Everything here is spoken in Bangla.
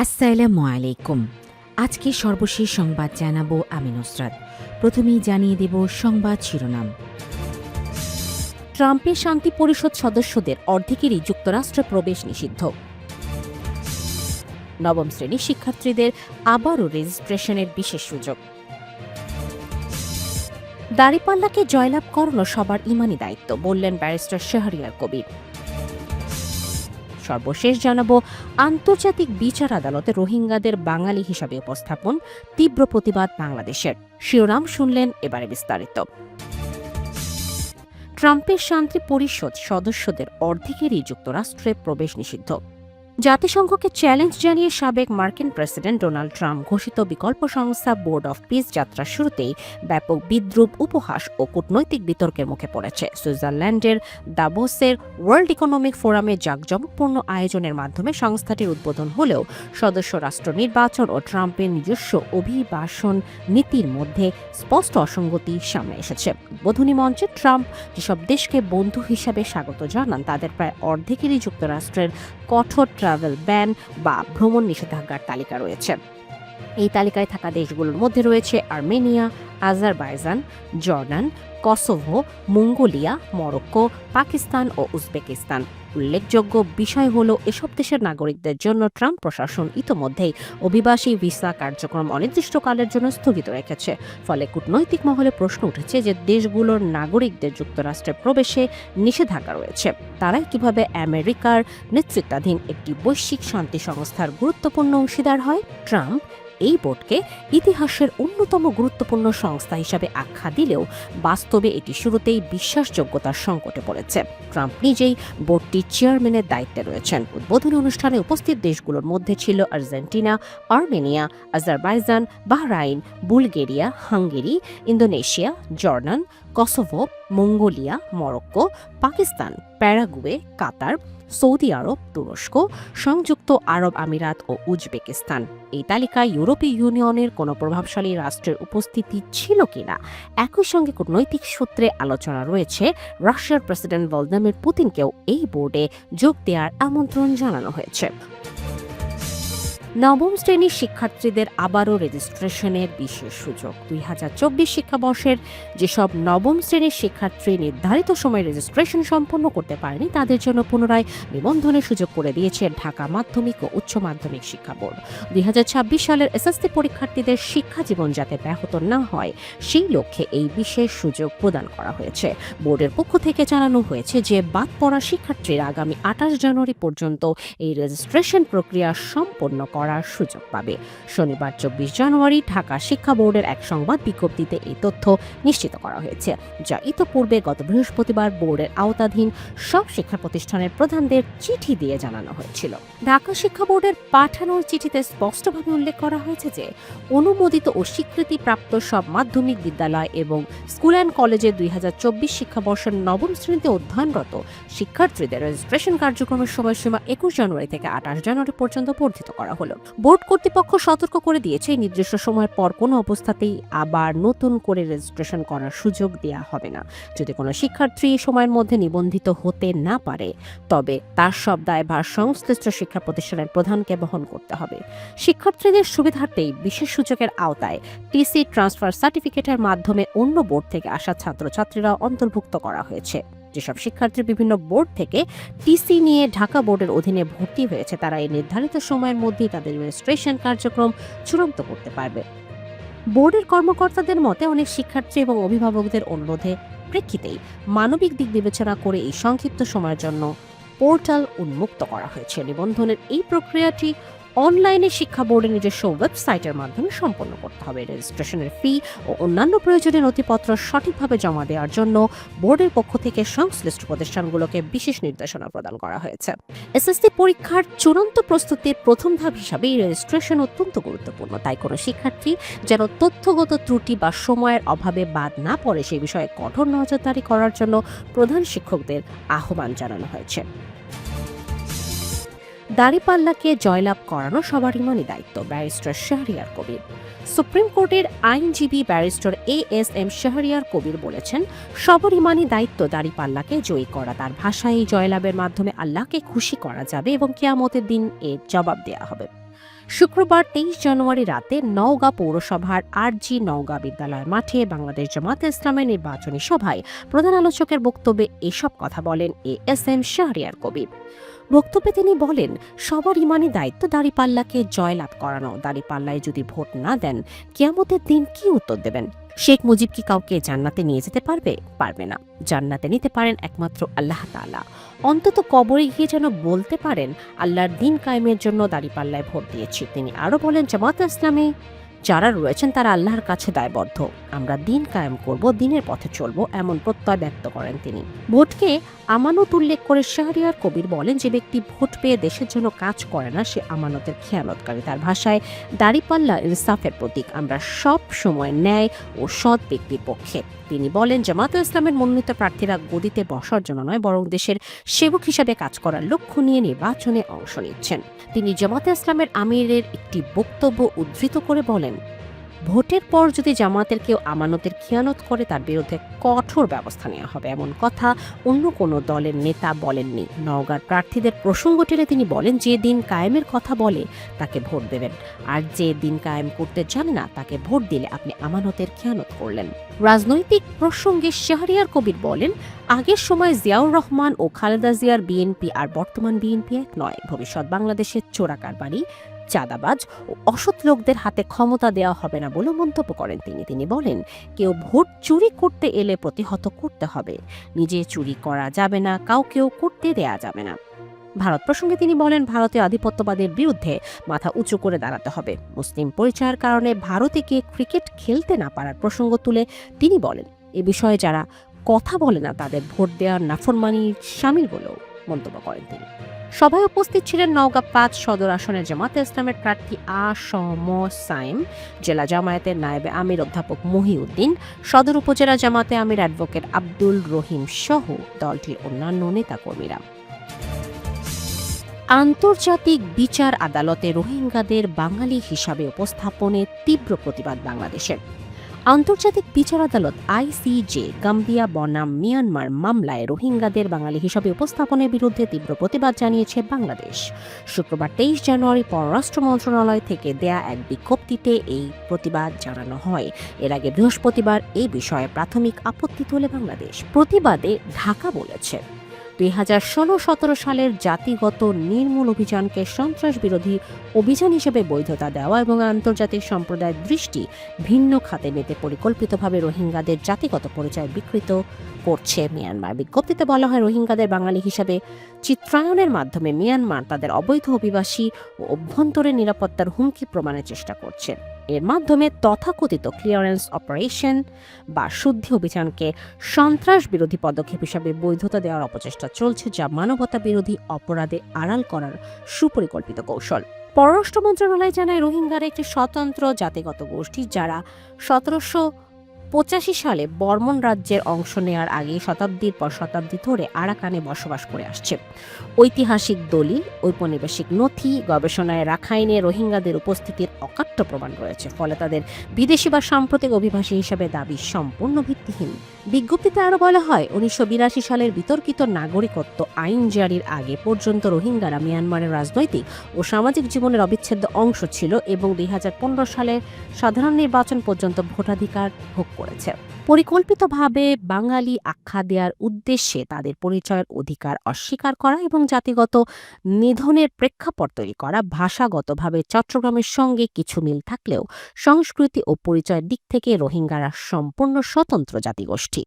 আসসালামু আলাইকুম। আজকে সর্বশেষ সংবাদ জানাবো আমি নুসরাত। প্রথমেই জানিয়ে দেব সংবাদ শিরোনাম। ট্রাম্পের শান্তি পরিষদ সদস্যদের অর্ধেকেরই যুক্তরাষ্ট্রে প্রবেশ নিষিদ্ধ। নবম শ্রেণীর শিক্ষার্থীদের আবারও রেজিস্ট্রেশনের বিশেষ সুযোগ। দাঁড়িপাল্লাকে জয়লাভ করানো সবার ইমানি দায়িত্ব, বললেন ব্যারিস্টার শাহরিয়ার কবির। সর্বশেষ জানাবো আন্তর্জাতিক বিচার আদালতে রোহিঙ্গাদের বাঙালি হিসাবে উপস্থাপন, তীব্র প্রতিবাদ বাংলাদেশের। শিরোনাম শুনলেন, এবারে বিস্তারিত। ট্রাম্পের শান্তি পরিষদ সদস্যদের অর্ধেকেরই যুক্তরাষ্ট্রে প্রবেশ নিষিদ্ধ। জাতিসংঘকে চ্যালেঞ্জ জানিয়ে সাবেক মার্কিন প্রেসিডেন্ট ডোনাল্ড ট্রাম্প ঘোষিত বিকল্প সংস্থা বোর্ড অফ পিস যাত্রার শুরুতেই ব্যাপক বিদ্রূপ, উপহাস ও কূটনৈতিক বিতর্কের মুখে পড়েছে। সুইজারল্যান্ডের দাভোসের ওয়ার্ল্ড ইকোনমিক ফোরামে জাঁকজমকপূর্ণ আয়োজনের মাধ্যমে সংস্থাটির উদ্বোধন হলেও সদস্য রাষ্ট্র নির্বাচন ও ট্রাম্পের নিজস্ব অভিবাসন নীতির মধ্যে স্পষ্ট অসঙ্গতি সামনে এসেছে। উদ্বোধনী মঞ্চে ট্রাম্প যেসব দেশকে বন্ধু হিসাবে স্বাগত জানান, তাদের প্রায় অর্ধেকেরই যুক্তরাষ্ট্রের কঠোর ট্রাভেল ব্যান বা ভ্রমণ নিষেধাজ্ঞার তালিকা রয়েছে। এই তালিকায় থাকা দেশগুলোর মধ্যে রয়েছে Armenia, Azerbaijan, Jordan, Kosovo, Mongolia, Morocco, Pakistan ও উজবেকিস্তান। উল্লেখযোগ্য বিষয় হল, এসব দেশের নাগরিকদের জন্য ট্রাম্প প্রশাসন ইতোমধ্যেই অভিবাসী ভিসা কার্যক্রম অনির্দিষ্টকালের জন্য স্থগিত রেখেছে। ফলে কূটনৈতিক মহলে প্রশ্ন উঠেছে যে দেশগুলোর নাগরিকদের যুক্তরাষ্ট্রে প্রবেশে নিষেধাজ্ঞা রয়েছে, তারাই কিভাবে আমেরিকার নেতৃত্বাধীন একটি বৈশ্বিক শান্তি সংস্থার গুরুত্বপূর্ণ অংশীদার হয়। ট্রাম্প এই বোর্ডকে ইতিহাসের অন্যতম গুরুত্বপূর্ণ সংস্থা হিসাবে আখ্যা দিলেও বাস্তবে এটি শুরুতেই বিশ্বাসযোগ্যতার সংকটে পড়েছে। ট্রাম্প নিজেই বোর্ডটির চেয়ারম্যানের দায়িত্বে রয়েছেন। উদ্বোধনী অনুষ্ঠানে উপস্থিত দেশগুলোর মধ্যে ছিল Argentina, Armenia, Azerbaijan, Bahrain, Bulgaria, Hungary, Indonesia, Jordan, Kosovo, Mongolia, Morocco, Pakistan, Paraguay, Qatar, Saudi আরব, তুরস্ক, সংযুক্ত আরব আমিরাত ও উজবেকিস্তান। এই তালিকায় ইউরোপীয় ইউনিয়নের কোনো প্রভাবশালী রাষ্ট্রের উপস্থিতি ছিল কিনা। একই সঙ্গে কূটনৈতিক সূত্রে আলোচনা রয়েছে, রাশিয়ার প্রেসিডেন্ট ভ্লাদিমির পুতিনকেও এই বোর্ডে যোগ দেওয়ার আমন্ত্রণ জানানো হয়েছে। নবম শ্রেণীর শিক্ষার্থীদের আবারও রেজিস্ট্রেশনের বিশেষ সুযোগ। 2024 শিক্ষাবর্ষের যেসব নবম শ্রেণীর শিক্ষার্থী নির্ধারিত সময়ে রেজিস্ট্রেশন সম্পন্ন করতে পারেনি, তাদের জন্য পুনরায় নিবন্ধনের সুযোগ করে দিয়েছে ঢাকা মাধ্যমিক ও উচ্চ মাধ্যমিক শিক্ষা বোর্ড। 2026 সালের এসএসসি পরীক্ষার্থীদের শিক্ষা জীবন যাতে ব্যাহত না হয়, সেই লক্ষ্যে এই বিশেষ সুযোগ প্রদান করা হয়েছে। বোর্ডের পক্ষ থেকে জানানো হয়েছে যে বাদ পড়া শিক্ষার্থীরা আগামী 28 জানুয়ারি পর্যন্ত এই রেজিস্ট্রেশন প্রক্রিয়া সম্পন্ন করার সুযোগ পাবে। শনিবার 24 জানুয়ারি ঢাকা শিক্ষা বোর্ডের এক সংবাদ বিজ্ঞপ্তিতে এই তথ্য নিশ্চিত করা হয়েছে, যা ইতোপূর্বে গত বৃহস্পতিবার বোর্ডের আওতাধীন সব শিক্ষা প্রতিষ্ঠানের প্রধানদের চিঠি দিয়ে জানানো হয়েছিল। ঢাকা শিক্ষা বোর্ডের পাঠানোর চিঠিতে স্পষ্টভাবে উল্লেখ করা হয়েছে যে অনুমোদিত ও স্বীকৃতিপ্রাপ্ত সব মাধ্যমিক বিদ্যালয় এবং স্কুল অ্যান্ড কলেজে 2024 শিক্ষাবর্ষের নবম শ্রেণীতে অধ্যয়নরত শিক্ষার্থীদের রেজিস্ট্রেশন কার্যক্রমের সময়সীমা 21 জানুয়ারি থেকে 28 জানুয়ারি পর্যন্ত বর্ধিত করা হলো। বোর্ড কর্তৃপক্ষ সতর্ক করে দিয়েছে, নির্দিষ্ট সময়ের পর কোনো অবস্থাতেই আবার নতুন করে রেজিস্ট্রেশন করার সুযোগ দেওয়া হবে না। যদি কোনো শিক্ষার্থী সময়ের মধ্যে নিবন্ধিত হতে না পারে, তবে তার সব দায়ভার সংশ্লিষ্ট শিক্ষা প্রতিষ্ঠানের প্রধানকে বহন করতে হবে। শিক্ষার্থীদের সুবিধার্থেই বিশেষ সুযোগের আওতায় টিসি ট্রান্সফার সার্টিফিকেটের মাধ্যমে অন্য বোর্ড থেকে আসা ছাত্রছাত্রীরা অন্তর্ভুক্ত করা হয়েছে। যেসব শিক্ষার্থী বিভিন্ন বোর্ড থেকে টিসি নিয়ে ঢাকা বোর্ডের অধীনে ভর্তি হয়েছে, তারা এই নির্ধারিত সময়ের মধ্যেই তাদের রেজিস্ট্রেশন কার্যক্রম চূড়ান্ত করতে পারবে। বোর্ডের কর্মকর্তাদের মতে, অনেক শিক্ষার্থী এবং অভিভাবকদের অনুরোধের প্রেক্ষিতেই মানবিক দিক বিবেচনা করে এই সংক্ষিপ্ত সময়ের জন্য পোর্টাল উন্মুক্ত করা হয়েছে। নিবন্ধনের এই প্রক্রিয়াটি অনলাইনে শিক্ষা বোর্ডের নিজস্ব ওয়েবসাইটের মাধ্যমে সম্পন্ন করতে হবে। রেজিস্ট্রেশনের ফি ও অন্যান্য প্রয়োজনীয় নথিপত্র সঠিকভাবে জমা দেওয়ার জন্য বোর্ডের পক্ষ থেকে সংশ্লিষ্ট প্রতিষ্ঠানগুলোকে বিশেষ নির্দেশনা প্রদান করা হয়েছে। এসএসসি পরীক্ষার চূড়ান্ত প্রস্তুতির প্রথম ধাপ হিসাবে এই রেজিস্ট্রেশন অত্যন্ত গুরুত্বপূর্ণ। তাই কোনো শিক্ষার্থী যেন তথ্যগত ত্রুটি বা সময়ের অভাবে বাদ না পড়ে, সেই বিষয়ে কঠোর নজরদারি করার জন্য প্রধান শিক্ষকদের আহ্বান জানানো হয়েছে। দাঁড়িপাল্লাকে জয়লাভ করানো সবার ইমানি দায়িত্ব, ব্যারিস্টার শাহরিয়ার কবির। সুপ্রিম কোর্টের আইনজীবী ব্যারিস্টার এএসএম শাহরিয়ার কবির বলেছেন, সবার ইমানি দায়িত্ব দাঁড়িপাল্লাকে জয়ী করা। তার ভাষায় জয়লাভের মাধ্যমে আল্লাহকে খুশি করা যাবে এবং কিয়ামতের দিন এর জবাব দেওয়া হবে। শুক্রবার ২৩ জানুয়ারি রাতে নওগাঁ পৌরসভার আরজি নওগাঁ বিদ্যালয় মাঠে বাংলাদেশ জামায়াতে ইসলামের নির্বাচনী সভায় প্রধান আলোচকের বক্তব্যে এসব কথা বলেন এএসএম শাহরিয়ার কবির। বক্তব্যে তিনি বলেন, সবার ইমানি দায়িত্ব দাঁড়িপাল্লাকে জয়লাভ করানো। দাঁড়িপাল্লায় যদি ভোট না দেন, কিয়ামতের দিন কি উত্তর দেবেন? শেখ মুজিব কি কাউকে জান্নাতে নিয়ে যেতে পারবে? পারবে না। জান্নাতে নিতে পারেন একমাত্র আল্লাহ তাআলা। অন্তত কবরে গিয়ে যেন বলতে পারেন, আল্লাহর দিন কায়েমের জন্য দাঁড়িপাল্লায় ভোট দিয়েছি। তিনি আরও বলেন, জামায়াতে ইসলামী যারা রয়েছেন তারা আল্লাহর কাছে দায়বদ্ধ। আমরা দিন কায়েম করব, দিনের পথে চলব, এমন প্রত্যয় ব্যক্ত করেন তিনি। ভোটকে আমানত উল্লেখ করে শাহরিয়ার কবির বলেন, যে ব্যক্তি ভোট পেয়ে দেশের জন্য কাজ করে না, সে আমানতের খেয়ানতকারী। তার ভাষায়, দাঁড়িপাল্লা ইনসাফের প্রতীক। আমরা সব সময় ন্যায় ও সৎ ব্যক্তির পক্ষে। তিনি বলেন, জামায়াতে ইসলামের মনোনীত প্রার্থীরা গদিতে বসার জন্য নয়, বরং দেশের সেবক হিসাবে কাজ করার লক্ষ্য নিয়ে নির্বাচনে অংশ নিচ্ছেন। তিনি জামায়াতে ইসলামের আমিরের একটি বক্তব্য উদ্ধৃত করে বলেন, ভোটের পর যদি জামায়াতের কেউ আমানতের খেয়ানত করে, তার বিরুদ্ধে কঠোর ব্যবস্থা নেওয়া হবে, এমন কথা অন্য কোনো দলের নেতা বলেননি। নওগাঁর প্রার্থীদের প্রসঙ্গ টেনে তিনি বলেন, যে দিন কায়েমের কথা বলে তাকে ভোট দেবেন, আর যে দিন কায়েম করতে জানে না তাকে ভোট দিলে আপনি আমানতের খেয়ানত করলেন। রাজনৈতিক প্রসঙ্গে শাহরিয়ার কবির বলেন, আগের সময় জিয়াউর রহমান ও খালেদা জিয়ার বিএনপি আর বর্তমান বিএনপি এক নয়। ভবিষ্যৎ বাংলাদেশের চোরাকারবারি, চাঁদাবাজ ও অসৎ লোকদের হাতে ক্ষমতা দেওয়া হবে না বলে মন্তব্য করেন তিনি বলেন, কেউ ভোট চুরি করতে এলে প্রতিহত করতে হবে। নিজে চুরি করা যাবে না, কাউকেও করতে দেয়া যাবে না। ভারত প্রসঙ্গে তিনি বলেন, ভারতীয় আধিপত্যবাদের বিরুদ্ধে মাথা উঁচু করে দাঁড়াতে হবে। মুসলিম পরিচয়ের কারণে ভারতে গিয়ে ক্রিকেট খেলতে না পারার প্রসঙ্গ তুলে তিনি বলেন, এ বিষয়ে যারা কথা বলে না তাদের ভোট দেওয়ার নাফরমানির শামিল বলেও মন্তব্য করেন তিনি। সভায় উপস্থিত ছিলেন নওগাঁ ৫ সদর আসনের জামায়াতে ইসলামের প্রার্থী আ.স.ম. সাইম, জেলা জামায়াতের নায়েবে আমির অধ্যাপক মহিউদ্দিন, সদর উপজেলা জামায়াতে আমির অ্যাডভোকেট আব্দুল রহিম সহ দলটির অন্যান্য নেতাকর্মীরা। আন্তর্জাতিক বিচার আদালতে রোহিঙ্গাদের বাঙালি হিসাবে উপস্থাপনে তীব্র প্রতিবাদ বাংলাদেশের। আন্তর্জাতিক বিচার আদালত আইসিজে গাম্বিয়া বনাম মিয়ানমার মামলায় রোহিঙ্গাদের বাঙালি হিসাবে উপস্থাপনের বিরুদ্ধে তীব্র প্রতিবাদ জানিয়েছে বাংলাদেশ। শুক্রবার ২৩ জানুয়ারি পররাষ্ট্র মন্ত্রণালয় থেকে দেয়া এক বিজ্ঞপ্তিতে এই প্রতিবাদ জানানো হয়। এর আগে বৃহস্পতিবার এই বিষয়ে প্রাথমিক আপত্তি তোলে বাংলাদেশ। প্রতিবাদে ঢাকা বলেছে, ২০১৬-১৭ সালের জাতিগত নির্মূল অভিযানকে সন্ত্রাস বিরোধী অভিযান হিসেবে বৈধতা দেওয়া এবং আন্তর্জাতিক সম্প্রদায়ের দৃষ্টি ভিন্ন খাতে নিতে পরিকল্পিতভাবে রোহিঙ্গাদের জাতিগত পরিচয় বিকৃত করছে মিয়ানমার। বিজ্ঞপ্তিতে বলা হয়, রোহিঙ্গাদের বাঙালি হিসাবে চিত্রায়নের মাধ্যমে মিয়ানমার তাদের অবৈধ অভিবাসী ও অভ্যন্তরীণ নিরাপত্তার হুমকি প্রমাণের চেষ্টা করছে। এর মাধ্যমে তথাকথিত ক্লিয়ারেন্স অপারেশন বা শুদ্ধি অভিযানকে সন্ত্রাস বিরোধী পদক্ষেপ হিসাবে বৈধতা দেওয়ার অপচেষ্টা চলছে, যা মানবতা বিরোধী অপরাধে আড়াল করার সুপরিকল্পিত কৌশল। পররাষ্ট্র মন্ত্রণালয় জানায়, রোহিঙ্গারা একটি স্বতন্ত্র জাতিগত গোষ্ঠী, যারা ১৭৮৫ সালে বর্মন রাজ্যের অংশ নেয়ার আগে শতাব্দীর পর শতাব্দী ধরে আরাকানে বসবাস করে আসছে। ঐতিহাসিক দলিল, ঔপনিবেশিক নথি, গবেষণায় রাখাইনে রোহিঙ্গাদের উপস্থিতির অকাট্য প্রমাণ রয়েছে। ফলে তাদের বিদেশি বা সাম্প্রতিক অভিবাসী হিসেবে দাবি সম্পূর্ণ ভিত্তিহীন। বিজ্ঞপ্তিতে আরও বলা হয়, ১৯৮২ সালের বিতর্কিত নাগরিকত্ব আইন জারির আগে পর্যন্ত রোহিঙ্গারা মিয়ানমারের রাজনৈতিক ও সামাজিক জীবনের অবিচ্ছেদ্য অংশ ছিল এবং ২০১৫ সালের সাধারণ নির্বাচন পর্যন্ত ভোটাধিকার ভোগ করেছে। পরিকল্পিতভাবে বাঙালি আখ্যা দেওয়ার উদ্দেশ্যে তাদের পরিচয়ের অধিকার অস্বীকার করা এবং জাতিগত নিধনের প্রেক্ষাপট তৈরি করা। ভাষাগতভাবে চট্টগ্রামের সঙ্গে কিছু মিল থাকলেও সংস্কৃতি ও পরিচয়ের দিক থেকে রোহিঙ্গারা সম্পূর্ণ স্বতন্ত্র জাতিগোষ্ঠী।